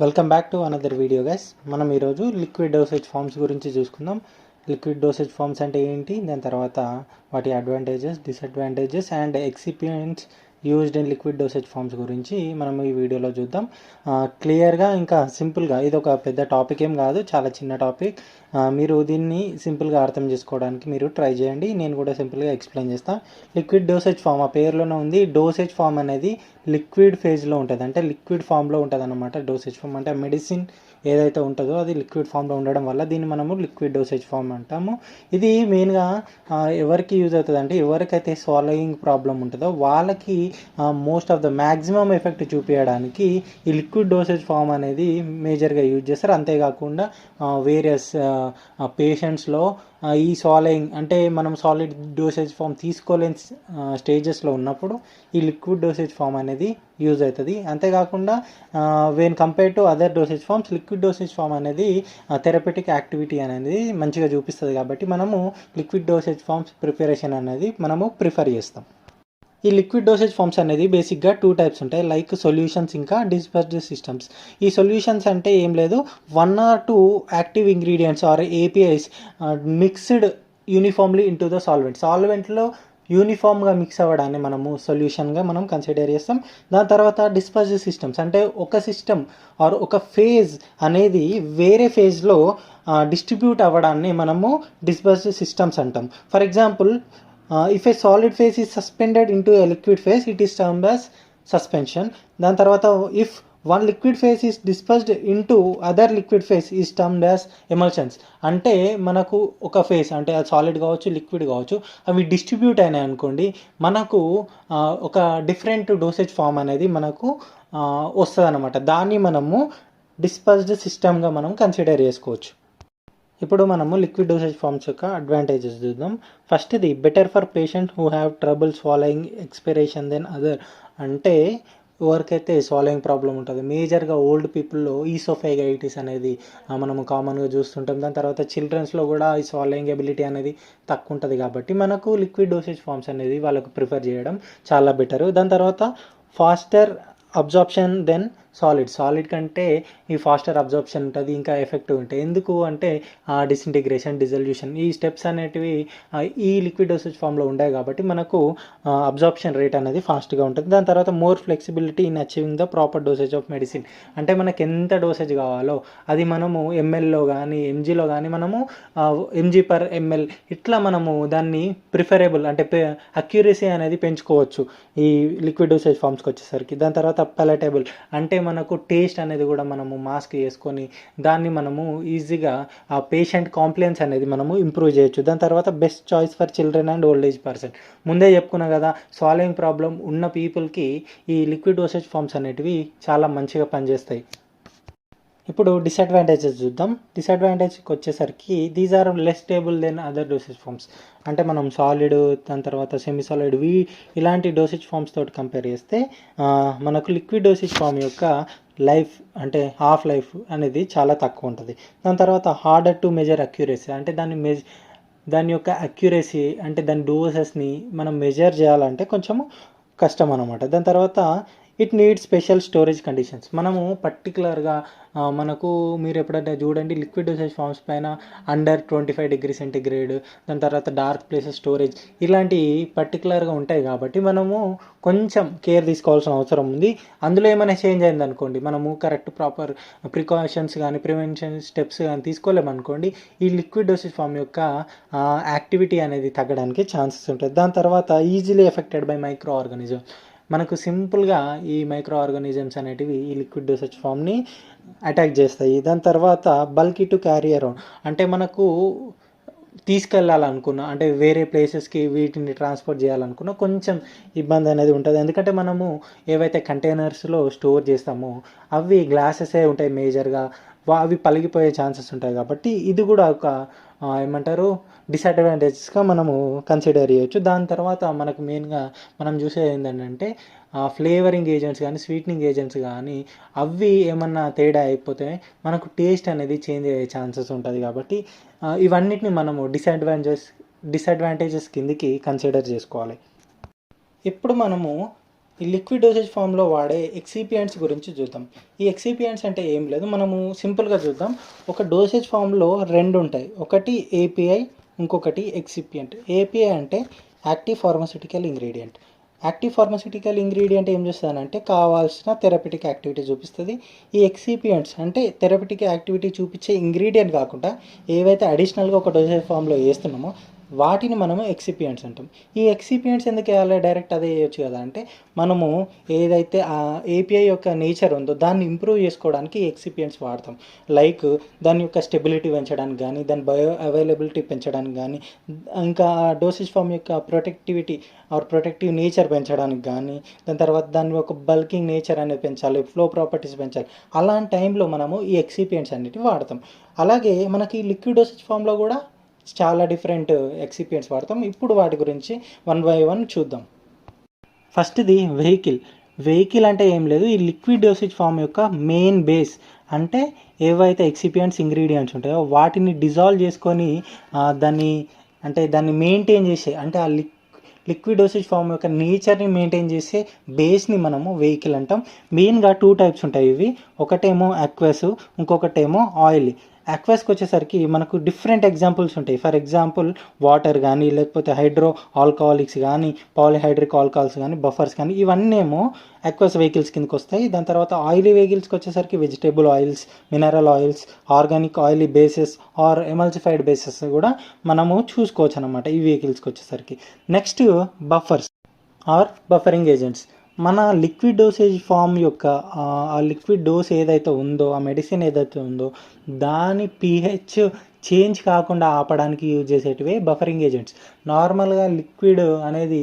Welcome back to another video guys. మనం ఈరోజు liquid dosage forms గురించి చూసుకుందాం. లిక్విడ్ డోసేజ్ ఫార్మ్స్ అంటే ఏంటి, దాని తర్వాత వాటి advantages, disadvantages and excipients used in liquid dosage forms గురించి మనం ఈ వీడియోలో చూద్దాం. క్లియర్గా ఇంకా సింపుల్గా, ఇది ఒక పెద్ద టాపిక్ ఏం కాదు, చాలా చిన్న టాపిక్. మీరు దీన్ని సింపుల్గా అర్థం చేసుకోవడానికి మీరు ట్రై చేయండి. నేను కూడా సింపుల్గా ఎక్స్ప్లెయిన్ చేస్తాను. లిక్విడ్ డోసేజ్ ఫార్మ్ ఆ పేరులోనే ఉంది. డోసేజ్ ఫార్మ్ అనేది లిక్విడ్ ఫేజ్లో ఉంటుంది, అంటే లిక్విడ్ ఫామ్లో ఉంటుంది అన్నమాట. డోసేజ్ ఫామ్ అంటే మెడిసిన్ ఏదైతే ఉంటుందో అది లిక్విడ్ ఫామ్లో ఉండడం వల్ల దీన్ని మనము లిక్విడ్ డోసేజ్ ఫామ్ అంటాము. ఇది మెయిన్గా ఎవరికి యూజ్ అవుతుంది అంటే, ఎవరికైతే స్వాలోయింగ్ ప్రాబ్లం ఉంటుందో వాళ్ళకి most of the maximum effect చూపించడానికి ఈ లిక్విడ్ డోసేజ్ ఫామ్ అనేది మేజర్గా యూజ్ చేస్తారు. అంతేకాకుండా వేరియస్ పేషెంట్స్లో ఈ స్వాలోయింగ్ అంటే మనం సాలిడ్ డోసేజ్ ఫామ్ తీసుకోలేని స్టేజెస్లో ఉన్నప్పుడు ఈ లిక్విడ్ డోసేజ్ ఫామ్ అనేది యూజ్ అవుతుంది. అంతేకాకుండా when compare to other dosage forms, liquid dosage form అనేది థెరపెటిక్ యాక్టివిటీ అనేది మంచిగా చూపిస్తుంది. కాబట్టి మనము లిక్విడ్ డోసేజ్ ఫామ్స్ ప్రిపరేషన్ అనేది మనము ప్రిఫర్ చేస్తాం. ఈ లిక్విడ్ డోసేజ్ ఫామ్స్ అనేది బేసిక్గా 2 టైప్స్ ఉంటాయి, లైక్ సొల్యూషన్స్ ఇంకా డిస్పర్స్డ్ సిస్టమ్స్. ఈ సొల్యూషన్స్ అంటే ఏం లేదు, 1 or 2 active ingredients or APIs mixed uniformly into the సాల్వెంట్లో యూనిఫామ్గా మిక్స్ అవ్వడాన్ని మనము సొల్యూషన్గా మనం కన్సిడర్ చేస్తాం. దాని తర్వాత డిస్పర్స్డ్ సిస్టమ్స్ అంటే ఒక సిస్టమ్ ఆర్ ఒక ఫేజ్ అనేది వేరే ఫేజ్లో డిస్ట్రిబ్యూట్ అవ్వడాన్ని మనము డిస్పర్స్డ్ సిస్టమ్స్ అంటాం. For example, if a solid phase is suspended into a liquid phase, it is termed as suspension. దాని తర్వాత if one liquid phase is dispersed into other liquid phase is termed as emulsions. అంటే మనకు ఒక phase అంటే అది solid కావచ్చు, liquid కావచ్చు, అవి డిస్ట్రిబ్యూట్ అయినాయి అనుకోండి, మనకు ఒక డిఫరెంట్ డోసేజ్ ఫామ్ అనేది మనకు వస్తుంది అన్నమాట. దాన్ని మనము డిస్పర్స్డ్ సిస్టమ్గా మనం కన్సిడర్ చేసుకోవచ్చు. ఇప్పుడు మనము లిక్విడ్ డోసేజ్ ఫార్మ్స్ యొక్క అడ్వాంటేజెస్ చూద్దాం. ఫస్ట్, ఇది better for patient who have trouble swallowing expiration than other. అంటే ఎవరికైతే స్వాలోయింగ్ ప్రాబ్లం ఉంటుందో, మేజర్గా ఓల్డ్ పీపుల్లో ఈసోఫేగైటిస్ అనేది మనము కామన్గా చూస్తుంటాం. దాని తర్వాత చిల్డ్రన్స్లో కూడా ఈ స్వాలోయింగ్ ఎబిలిటీ అనేది తక్కువ ఉంటుంది. కాబట్టి మనకు లిక్విడ్ డోసేజ్ ఫార్మ్స్ అనేది వాళ్ళకు ప్రిఫర్ చేయడం చాలా బెటరు. దాని తర్వాత ఫాస్టర్ అబ్జార్ప్షన్ దెన్ సాలిడ్ కంటే ఈ ఫాస్టర్ అబ్జార్ప్షన్ ఉంటుంది, ఇంకా ఎఫెక్టివ్ ఉంటాయి. ఎందుకు అంటే డిసింటిగ్రేషన్, డిజల్యూషన్ ఈ స్టెప్స్ అనేటివి ఈ లిక్విడ్ డోసేజ్ ఫామ్లో ఉంటాయి. కాబట్టి మనకు అబ్జార్ప్షన్ రేట్ అనేది ఫాస్ట్గా ఉంటుంది. దాని తర్వాత more flexibility in achieving the proper dosage of medicine. అంటే మనకు ఎంత డోసేజ్ కావాలో అది మనము ఎంఎల్లో కానీ ఎంజీలో కానీ మనము ఎంజీ పర్ ఎంఎల్ ఇట్లా మనము దాన్ని ప్రిఫరబుల్ అంటే అక్యురసీ అనేది పెంచుకోవచ్చు ఈ లిక్విడ్ డోసేజ్ ఫామ్స్కి వచ్చేసరికి. దాని తర్వాత పాలటబుల్ అంటే మనకు టేస్ట్ అనేది కూడా మనము మాస్క్ చేసుకొని దాన్ని మనము ఈజీగా ఆ పేషెంట్ కాంప్లైన్స్ అనేది మనము ఇంప్రూవ్ చేయొచ్చు. దాని తర్వాత best choice for children and old age person. ముందే చెప్పుకున్నా కదా, స్వాలోయింగ్ ప్రాబ్లం ఉన్న పీపుల్కి ఈ లిక్విడ్ డోసేజ్ ఫార్మ్స్ అనేటివి చాలా మంచిగా పనిచేస్తాయి. ఇప్పుడు డిసడ్వాంటేజెస్ చూద్దాం. డిసడ్వాంటేజ్కి వచ్చేసరికి these are less stable than other dosage forms. అంటే మనం సాలిడ్, దాని తర్వాత సెమీ సాలిడ్ ఇలాంటి డోసేజ్ ఫార్మ్స్ తోటి కంపేర్ చేస్తే మనకు లిక్విడ్ డోసేజ్ ఫార్మ్ యొక్క లైఫ్ అంటే హాఫ్ లైఫ్ అనేది చాలా తక్కువ ఉంటుంది. దాని తర్వాత హార్డర్ టు మెజర్ అక్యురసీ. అంటే దాని యొక్క అక్యురసీ అంటే దాని డోసెస్ని మనం మెజర్ చేయాలంటే కొంచెము కష్టం అన్నమాట. దాని తర్వాత it needs special storage conditions. మనము పర్టికులర్గా మనకు మీరు ఎప్పుడైనా చూడండి లిక్విడ్ డోసేజ్ ఫార్మ్స్ పైన అండర్ 25 degrees సెంటిగ్రేడ్, దాని తర్వాత డార్క్ ప్లేసెస్ స్టోరేజ్ ఇలాంటివి పర్టికులర్గా ఉంటాయి. కాబట్టి మనము కొంచెం కేర్ తీసుకోవాల్సిన అవసరం ఉంది. అందులో ఏమైనా చేంజ్ అయింది అనుకోండి, మనము కరెక్ట్ ప్రాపర్ ప్రికాషన్స్ కానీ ప్రివెన్షన్ స్టెప్స్ కానీ తీసుకోలేమనుకోండి, ఈ లిక్విడ్ డోసేజ్ ఫార్మ్ యొక్క యాక్టివిటీ అనేది తగ్గడానికి ఛాన్సెస్ ఉంటుంది. దాని తర్వాత easily affected by micro organism. మనకు సింపుల్గా ఈ మైక్రో ఆర్గానిజమ్స్ అనేటివి ఈ లిక్విడ్ డోసేజ్ ఫామ్ని అటాక్ చేస్తాయి. దాని తర్వాత బల్కీ టు క్యారీ అరౌండ్. అంటే మనకు తీసుకెళ్ళాలనుకున్నా అంటే వేరే ప్లేసెస్కి వీటిని ట్రాన్స్పోర్ట్ చేయాలనుకున్నా కొంచెం ఇబ్బంది అనేది ఉంటుంది. ఎందుకంటే మనము ఏవైతే కంటైనర్స్లో స్టోర్ చేస్తామో అవి గ్లాసెసే ఉంటాయి మేజర్గా, అవి పలిగిపోయే ఛాన్సెస్ ఉంటాయి. కాబట్టి ఇది కూడా ఒక ఏమంటారు డిసడ్వాంటేజెస్గా మనము కన్సిడర్ చేయొచ్చు. దాని తర్వాత మనకు మెయిన్గా మనం చూసేది ఏంటంటే ఫ్లేవరింగ్ ఏజెంట్స్ కానీ స్వీట్నింగ్ ఏజెంట్స్ కానీ అవి ఏమన్నా తేడా అయిపోతే మనకు టేస్ట్ అనేది చేంజ్ అయ్యే ఛాన్సెస్ ఉంటుంది. కాబట్టి ఇవన్నిటిని మనము డిసడ్వాంటేజెస్ కిందకి కన్సిడర్ చేసుకోవాలి. ఇప్పుడు మనము ఈ లిక్విడ్ డోసేజ్ ఫామ్లో వాడే ఎక్సిపియంట్స్ గురించి చూద్దాం. ఈ ఎక్సిపియంట్స్ అంటే ఏం లేదు, మనము సింపుల్గా చూద్దాం. ఒక డోసేజ్ ఫామ్లో రెండు ఉంటాయి, ఒకటి ఏపీఐ, ఇంకొకటి ఎక్సిపియంట్. ఏపీఐ అంటే active pharmaceutical ingredient. Active pharmaceutical ingredient ఏం చేస్తుందంటే కావాల్సిన థెరపటిక్ యాక్టివిటీ చూపిస్తుంది. ఈ ఎక్సిపియంట్స్ అంటే థెరపటిక్ యాక్టివిటీ చూపించే ఇంగ్రీడియంట్ కాకుండా ఏవైతే అడిషనల్గా ఒక డోసేజ్ ఫామ్లో వేస్తున్నామో వాటిని మనము ఎక్సిపియంట్స్ అంటాం. ఈ ఎక్సిపియంట్స్ ఎందుకు వేయాలి, డైరెక్ట్ అదే వేయచ్చు కదా అంటే, మనము ఏదైతే ఆ ఏపీఐ యొక్క నేచర్ ఉందో దాన్ని ఇంప్రూవ్ చేసుకోవడానికి ఎక్సిపియంట్స్ వాడతాం. లైక్ దాని యొక్క స్టెబిలిటీ పెంచడానికి కానీ, దాని బయో అవైలబిలిటీ పెంచడానికి కానీ, ఇంకా డోసేజ్ ఫామ్ యొక్క ప్రొటెక్టివ్ నేచర్ పెంచడానికి కానీ, దాని తర్వాత దాని యొక్క బల్కింగ్ నేచర్ అనేది పెంచాలి, ఫ్లో ప్రాపర్టీస్ పెంచాలి. అలాంటి టైంలో మనము ఈ ఎక్సిపియంట్స్ అన్నిటి వాడతాం. అలాగే మనకి లిక్విడ్ డోసేజ్ ఫామ్లో కూడా చాలా డిఫరెంట్ ఎక్సిపియంట్స్ వాడతాం. ఇప్పుడు వాటి గురించి వన్ బై వన్ చూద్దాం. ఫస్ట్ది వెహికల్ అంటే ఏం లేదు, ఈ లిక్విడ్ డోసేజ్ ఫామ్ యొక్క మెయిన్ బేస్. అంటే ఏవైతే ఎక్సిపియంట్స్ ఇంగ్రీడియంట్స్ ఉంటాయో వాటిని డిజాల్వ్ చేసుకొని దాన్ని మెయింటైన్ చేసే, అంటే ఆ లిక్విడ్ డోసేజ్ ఫామ్ యొక్క నేచర్ని మెయింటైన్ చేసే బేస్ని మనము వెహికల్ అంటాం. మెయిన్గా 2 టైప్స్ ఉంటాయి ఇవి. ఒకటేమో అక్వస్, ఇంకొకటేమో ఆయిల్. అక్వాస్కి వచ్చేసరికి మనకు డిఫరెంట్ ఎగ్జాంపుల్స్ ఉంటాయి. ఫర్ ఎగ్జాంపుల్ వాటర్ కానీ, లేకపోతే హైడ్రో ఆల్కహాలిక్స్ కానీ, పాలిహైడ్రిక్ ఆల్కహాల్స్ కానీ, బఫర్స్ కానీ, ఇవన్నీ ఏమో అక్వాస్ వెహికల్స్ కిందకి వస్తాయి. దాని తర్వాత ఆయిలీ వెహికల్స్కి వచ్చేసరికి vegetable oils, mineral oils, organic oily bases or emulsified bases కూడా మనము చూసుకోవచ్చు అనమాట ఈ వెహికల్స్కి వచ్చేసరికి. Next buffers or buffering agents. మన లిక్విడ్ డోసేజ్ ఫామ్ యొక్క ఆ లిక్విడ్ డోస్ ఏదైతే ఉందో, ఆ మెడిసిన్ ఏదైతే ఉందో దాని pH చేంజ్ కాకుండా ఆపడానికి యూజ్ చేసేటివే బఫరింగ్ ఏజెంట్స్. నార్మల్గా లిక్విడ్ అనేది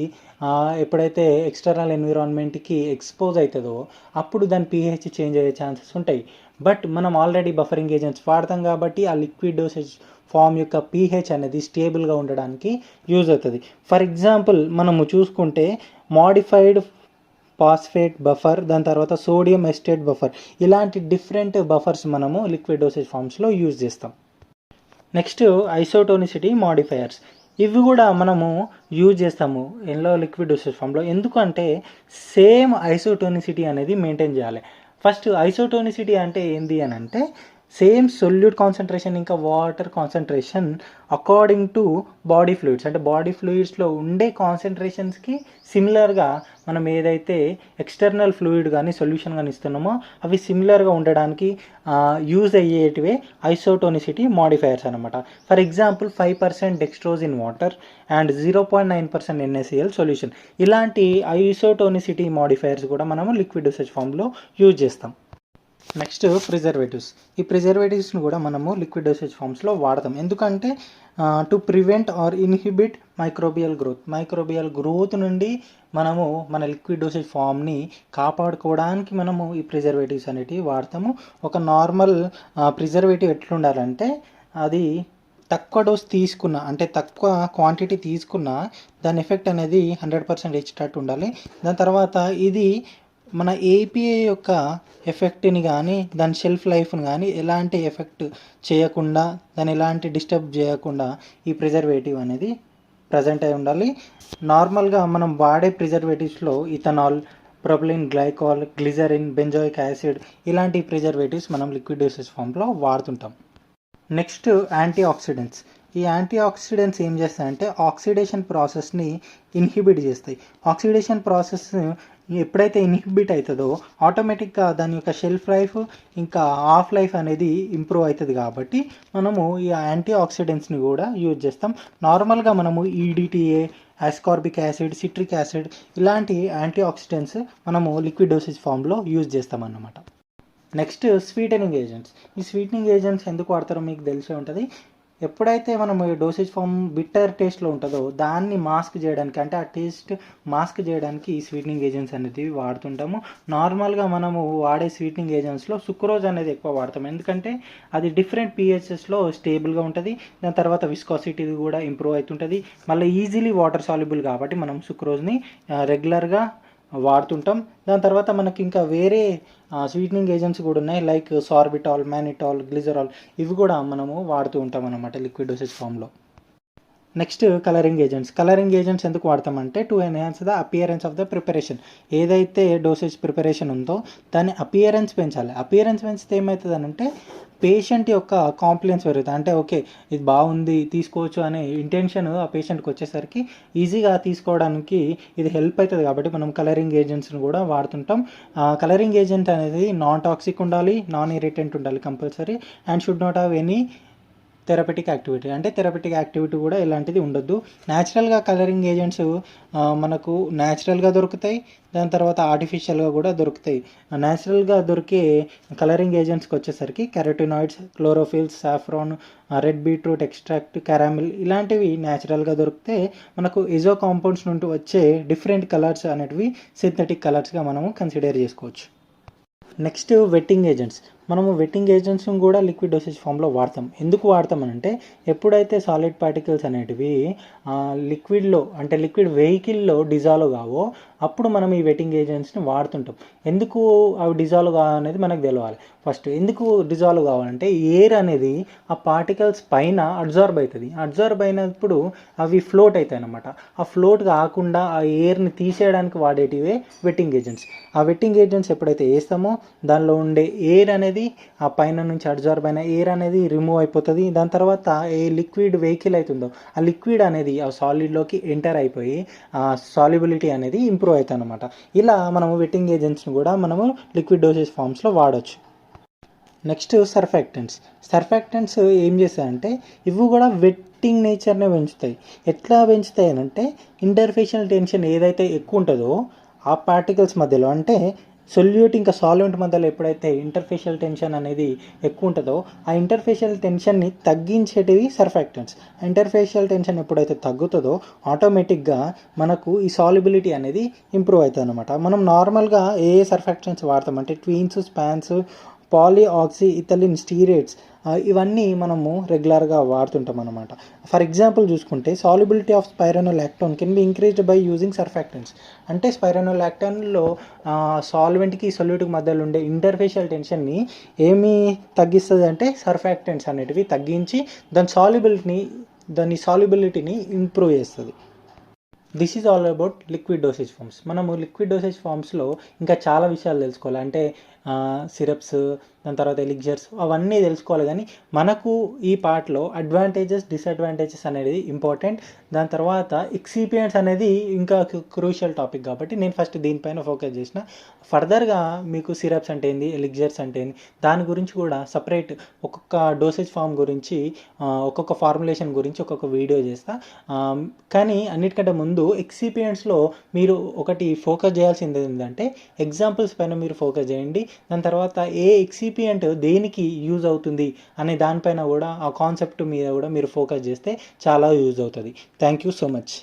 ఎప్పుడైతే ఎక్స్టర్నల్ ఎన్విరాన్మెంట్కి ఎక్స్పోజ్ అవుతుందో అప్పుడు దాని pH చేంజ్ అయ్యే ఛాన్సెస్ ఉంటాయి. బట్ మనం ఆల్రెడీ బఫరింగ్ ఏజెంట్స్ వాడతాం కాబట్టి ఆ లిక్విడ్ డోసేజ్ ఫామ్ యొక్క pH అనేది స్టేబుల్గా ఉండడానికి యూజ్ అవుతుంది. ఫర్ ఎగ్జాంపుల్ మనము చూసుకుంటే మాడిఫైడ్ ఫాస్ఫేట్ బఫర్, దాని తర్వాత సోడియం ఎస్టేట్ బఫర్, ఇలాంటి డిఫరెంట్ బఫర్స్ మనము లిక్విడ్ డోసేజ్ ఫామ్స్లో యూజ్ చేస్తాం. Next isotonicity modifiers. ఇవి కూడా మనము యూజ్ చేస్తాము లిక్విడ్ డోసేజ్ ఫామ్లో. ఎందుకంటే సేమ్ ఐసోటోనిసిటీ అనేది మెయింటైన్ చేయాలి. ఫస్ట్ ఐసోటోనిసిటీ అంటే ఏంది అని అంటే సేమ్ సొల్యూట్ కాన్సన్ట్రేషన్ ఇంకా water concentration according to body fluids. అంటే బాడీ ఫ్లూయిడ్స్లో ఉండే కాన్సన్ట్రేషన్స్కి సిమిలర్గా మనం ఏదైతే ఎక్స్టర్నల్ ఫ్లూయిడ్ కానీ సొల్యూషన్ కానీ ఇస్తున్నామో అవి సిమిలర్గా ఉండడానికి యూజ్ అయ్యేటివే ఐసోటోనిసిటీ మాడిఫైయర్స్ అనమాట. For example 5% dextrose in water and 0.9% NaCl solution. ఇలాంటి ఐసోటోనిసిటీ మాడిఫైయర్స్ కూడా మనము లిక్విడ్ డోసేజ్ ఫామ్లో యూజ్ చేస్తాం. Next preservatives. ఈ ప్రిజర్వేటివ్స్ని కూడా మనము లిక్విడ్ డోసేజ్ ఫామ్స్లో వాడతాం. ఎందుకంటే to prevent or inhibit microbial growth నుండి మనము మన లిక్విడ్ డోసేజ్ ఫామ్ని కాపాడుకోవడానికి మనము ఈ ప్రిజర్వేటివ్స్ అనేటివి వాడతాము. ఒక నార్మల్ ప్రిజర్వేటివ్ ఎట్లుండాలంటే అది తక్కువ డోస్ తీసుకున్న, అంటే తక్కువ క్వాంటిటీ తీసుకున్న దాని ఎఫెక్ట్ అనేది 100% ఇచ్చేటట్టు ఉండాలి. దాని తర్వాత ఇది మన ఏపీఐ యొక్క ఎఫెక్ట్ని కానీ దాని షెల్ఫ్ లైఫ్ని కానీ ఎలాంటి ఎఫెక్ట్ చేయకుండా, దాన్ని ఎలాంటి డిస్టర్బ్ చేయకుండా ఈ ప్రిజర్వేటివ్ అనేది ప్రజెంట్ అయి ఉండాలి. నార్మల్గా మనం వాడే ప్రిజర్వేటివ్స్లో ethanol, propylene glycol, glycerin, benzoic acid ఇలాంటి ప్రిజర్వేటివ్స్ మనం లిక్విడ్ డోసేజ్ ఫామ్లో వాడుతుంటాం. Next antioxidants. ఈ యాంటీ ఆక్సిడెంట్స్ ఏం చేస్తాయంటే ఆక్సిడేషన్ ప్రాసెస్ని ఇన్హిబిట్ చేస్తాయి. ఆక్సిడేషన్ ప్రాసెస్ ఎప్పుడైతే ఇన్హిబిట్ అవుతుందో ఆటోమేటిక్గా దాని యొక్క షెల్ఫ్ లైఫ్ ఇంకా హాఫ్ లైఫ్ అనేది ఇంప్రూవ్ అవుతుంది. కాబట్టి మనము ఈ యాంటీ ఆక్సిడెంట్స్ని కూడా యూజ్ చేస్తాం. నార్మల్గా మనము EDTA, ascorbic acid, citric acid ఇలాంటి యాంటీ ఆక్సిడెంట్స్ మనము లిక్విడ్ డోసేజ్ ఫామ్లో యూజ్ చేస్తామన్నమాట. Next sweetening agents. ఈ స్వీటనింగ్ ఏజెంట్స్ ఎందుకు వాడతారో మీకు తెలిసే ఉంటుంది. ఎప్పుడైతే మనం డోసేజ్ ఫామ్ బిట్టర్ టేస్ట్లో ఉంటుందో దాన్ని మాస్క్ చేయడానికి, అంటే ఆ టేస్ట్ మాస్క్ చేయడానికి ఈ స్వీటనింగ్ ఏజెంట్స్ అనేది వాడుతుంటాము. నార్మల్గా మనము వాడే స్వీటనింగ్ ఏజెంట్స్లో సుక్రోజ్ అనేది ఎక్కువ వాడతాం. ఎందుకంటే అది డిఫరెంట్ pHsలో స్టేబుల్గా ఉంటుంది. దాని తర్వాత విస్కాసిటీ కూడా ఇంప్రూవ్ అవుతుంటుంది. మళ్ళీ ఈజీలీ వాటర్ సాల్యుబుల్ కాబట్టి మనం సుక్రోజ్ని రెగ్యులర్గా వాడుతుంటాం. దాని తర్వాత మనకి ఇంకా వేరే స్వీటనింగ్ ఏజెంట్స్ కూడా ఉన్నాయి, లైక్ సార్బిటాల్, మానిటాల్, గ్లిజరాల్, ఇవి కూడా మనము వాడుతూ ఉంటాం అన్నమాట లిక్విడ్ డోసేజ్ ఫామ్లో. నెక్స్ట్ కలరింగ్ ఏజెంట్స్ ఎందుకు వాడతామంటే to enhance the appearance of the preparation. ఏదైతే డోసేజ్ ప్రిపరేషన్ ఉందో దాని అపియరెన్స్ పెంచాలి. అపియరెన్స్ పెంచితే ఏమవుతుంది అంటే పేషెంట్ యొక్క కాంప్లియన్స్ పెరుగుతుంది. అంటే ఓకే ఇది బాగుంది తీసుకోవచ్చు అనే ఇంటెన్షన్ ఆ పేషెంట్కి వచ్చేసరికి ఈజీగా తీసుకోవడానికి ఇది హెల్ప్ అవుతుంది. కాబట్టి మనం కలరింగ్ ఏజెంట్స్ని కూడా వాడుతుంటాం. కలరింగ్ ఏజెంట్ అనేది నాన్ టాక్సిక్ ఉండాలి, నాన్ ఇరిటెంట్ ఉండాలి compulsory, and should not have any therapeutic activity. అంటే థెరపెటిక్ యాక్టివిటీ కూడా ఇలాంటిది ఉండొద్దు. న్యాచురల్గా కలరింగ్ ఏజెంట్స్ మనకు న్యాచురల్గా దొరుకుతాయి, దాని తర్వాత ఆర్టిఫిషియల్గా కూడా దొరుకుతాయి. న్యాచురల్గా దొరికే కలరింగ్ ఏజెంట్స్కి వచ్చేసరికి carotenoids, chlorophylls, saffron, red beetroot extract, caramel ఇలాంటివి న్యాచురల్గా దొరికితే మనకు ఎజో కాంపౌండ్స్ నుండి వచ్చే డిఫరెంట్ కలర్స్ అనేటివి సింథటిక్ కలర్స్గా మనము కన్సిడర్ చేసుకోవచ్చు. Next vetting agents. మనము వెట్టింగ్ ఏజెంట్స్ని కూడా లిక్విడ్ డోసేజ్ ఫామ్లో వాడతాం. ఎందుకు వాడతామనంటే ఎప్పుడైతే సాలిడ్ పార్టికల్స్ అనేటివి లిక్విడ్లో అంటే లిక్విడ్ వెహికల్లో డిజాల్వ్ కావో అప్పుడు మనం ఈ వెట్టింగ్ ఏజెంట్స్ని వాడుతుంటాం. ఎందుకు అవి డిజాల్వ్ కావాలనేది మనకు తెలవాలి. ఫస్ట్ ఎందుకు డిజాల్వ్ కావాలంటే ఎయిర్ అనేది ఆ పార్టికల్స్ పైన అబ్జార్బ్ అవుతుంది. అబ్జార్బ్ అయినప్పుడు అవి ఫ్లోట్ అవుతాయి అన్నమాట. ఆ ఫ్లోట్ కాకుండా ఆ ఎయిర్ని తీసేయడానికి వాడేటివే వెట్టింగ్ ఏజెంట్స్. ఆ వెట్టింగ్ ఏజెంట్స్ ఎప్పుడైతే వేస్తామో దానిలో ఉండే ఎయిర్ అనేది ఆ పైన నుంచి అబ్జార్బ్ అయిన ఎయిర్ అనేది రిమూవ్ అయిపోతుంది. దాని తర్వాత ఏ లిక్విడ్ వెహికల్ అవుతుందో ఆ లిక్విడ్ అనేది ఆ సాలిడ్లోకి ఎంటర్ అయిపోయి ఆ సాల్యుబిలిటీ అనేది ఇంప్రూవ్ అవుతుంది అనమాట. ఇలా మనము వెట్టింగ్ ఏజెంట్స్ని కూడా మనము లిక్విడ్ డోసేజ్ ఫామ్స్లో వాడవచ్చు. నెక్స్ట్ సర్ఫాక్టెంట్స్ ఏం చేస్తాయంటే ఇవి కూడా వెట్టింగ్ నేచర్నే పెంచుతాయి. ఎట్లా పెంచుతాయి అంటే ఇంటర్ఫేషియల్ టెన్షన్ ఏదైతే ఎక్కువ ఉంటుందో ఆ పార్టికల్స్ మధ్యలో అంటే సొల్యూట్ ఇంకా సాల్వెంట్ మధ్యలో ఎప్పుడైతే ఇంటర్ఫేషియల్ టెన్షన్ అనేది ఎక్కువ ఉంటుందో ఆ ఇంటర్ఫేషియల్ టెన్షన్ని తగ్గించేటివి సర్ఫాక్టెంట్స్. ఇంటర్ఫేషియల్ టెన్షన్ ఎప్పుడైతే తగ్గుతుందో ఆటోమేటిక్గా మనకు ఈ సాల్యుబిలిటీ అనేది ఇంప్రూవ్ అవుతుంది అనమాట. మనం నార్మల్గా ఏ సర్ఫాక్టెంట్స్ వాడతామంటే tweens, spans, polyoxyethylene stearates ఇవన్నీ మనము రెగ్యులర్గా వాడుతుంటాం అనమాట. ఫర్ ఎగ్జాంపుల్ చూసుకుంటే solubility of spironolactone can be increased by using surfactants. అంటే స్పైరోనోలాక్టోన్లో సాల్వెంట్కి సొల్యూట్కి మధ్యలో ఉండే ఇంటర్ఫేషియల్ టెన్షన్ని ఏమి తగ్గిస్తుంది అంటే సర్ఫాక్టెంట్స్ అనేటివి తగ్గించి దాని సాల్యుబిలిటీని ఇంప్రూవ్ చేస్తుంది. This is all about liquid dosage forms. మనము లిక్విడ్ డోసేజ్ ఫామ్స్లో ఇంకా చాలా విషయాలు తెలుసుకోవాలి. అంటే సిరప్స్, దాని తర్వాత ఎలిక్జర్స్ అవన్నీ తెలుసుకోవాలి. కానీ మనకు ఈ పార్ట్లో అడ్వాంటేజెస్, డిసడ్వాంటేజెస్ అనేది ఇంపార్టెంట్. దాని తర్వాత ఎక్సిపియంట్స్ అనేది ఇంకా క్రూషియల్ టాపిక్ కాబట్టి నేను ఫస్ట్ దీనిపైన ఫోకస్ చేసిన. ఫర్దర్గా మీకు సిరప్స్ అంటే ఏంది, ఎలిక్జర్స్ అంటే ఏంది దాని గురించి కూడా సపరేట్ ఒక్కొక్క డోసేజ్ ఫామ్ గురించి ఒక్కొక్క ఫార్ములేషన్ గురించి ఒక్కొక్క వీడియో చేస్తా. కానీ అన్నిటికంటే ముందు ఎక్సిపియంట్స్లో మీరు ఒకటి ఫోకస్ చేయాల్సింది ఏంటంటే ఎగ్జాంపుల్స్ పైన మీరు ఫోకస్ చేయండి. దాని తర్వాత ఏ ఎక్సిపియంట్ దేనికి యూజ్ అవుతుంది అనే దానిపైన కూడా ఆ కాన్సెప్ట్ మీద కూడా మీరు ఫోకస్ చేస్తే చాలా యూజ్ అవుతుంది. Thank you so much.